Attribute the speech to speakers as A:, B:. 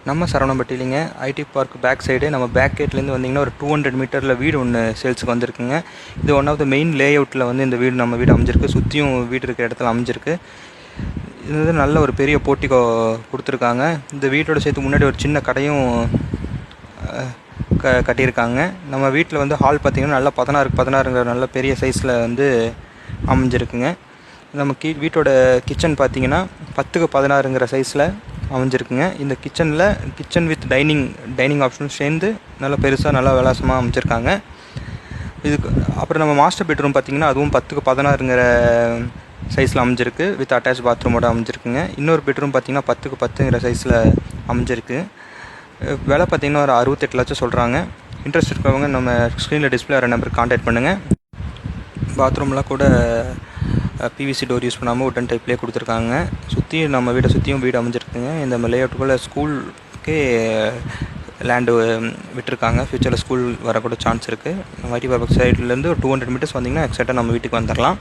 A: நம்ம சரவணம்பட்டியிலிங்க IT park back side நம்ம back கேட்லேருந்து வந்தீங்கன்னா ஒரு 200 மீட்டரில் வீடு ஒன்று சேல்ஸுக்கு வந்திருக்குங்க. இது ஒன் ஆஃப் த மெயின் லே அவுட்டில் வந்து இந்த வீடு நம்ம வீடு அமைஞ்சிருக்கு. சுற்றியும் வீடு இருக்கிற இடத்துல அமைஞ்சிருக்கு. இது வந்து நல்ல ஒரு பெரிய போர்ட்டிகோ கொடுத்துருக்காங்க. இந்த வீட்டோட சேர்த்து முன்னாடி ஒரு சின்ன கடையும் கட்டியிருக்காங்க. நம்ம வீட்டில் வந்து ஹால் பார்த்திங்கன்னா நல்லா 16x16ங்கிற நல்ல பெரிய சைஸில் வந்து அமைஞ்சிருக்குங்க. நம்ம வீட்டோட கிச்சன் பார்த்திங்கன்னா 10x16ங்கிற சைஸில் அமைஞ்சிருக்குங்க. இந்த கிச்சன் வித் டைனிங் ஆப்ஷன் சேர்ந்து நல்லா பெருசாக நல்லா விலாசமாக அமைச்சிருக்காங்க. இதுக்கு அப்புறம் நம்ம மாஸ்டர் பெட்ரூம் பார்த்திங்கன்னா அதுவும் 10x16ங்கிற சைஸில் அமைஞ்சிருக்கு. வித் அட்டாச் பாத்ரூமோட அமைஞ்சிருக்குங்க. இன்னொரு பெட்ரூம் பார்த்திங்கன்னா 10x10ங்கிற சைஸில் அமைஞ்சிருக்கு. விலை பார்த்திங்கன்னா ஒரு 68 லட்சம் சொல்கிறாங்க. இன்ட்ரெஸ்ட் இருக்கிறவங்க நம்ம ஸ்க்ரீனில் டிஸ்பிளே ஆகிற நம்பருக்கு கான்டாக்ட் பண்ணுங்கள். பாத்ரூம்லாம் கூட பிவிசி டோர் யூஸ் பண்ணாமல் உட்டன் டைப்லேயே கொடுத்துருக்காங்க. சுற்றியும் நம்ம வீட்டை சுற்றியும் வீடு அமைஞ்சிருக்குங்க. இந்த லேஅவுட்டுக்குள்ளே ஸ்கூலுக்கே லேண்டு விட்டுருக்காங்க. ஃப்யூச்சரில் ஸ்கூல் வரக்கூட சான்ஸ் இருக்குது. ஐடி பார்க் சைட்லேருந்து ஒரு 200 மீட்டர்ஸ் வந்திங்கன்னா எக்ஸாக்டாக நம்ம வீட்டுக்கு வந்துடலாம்.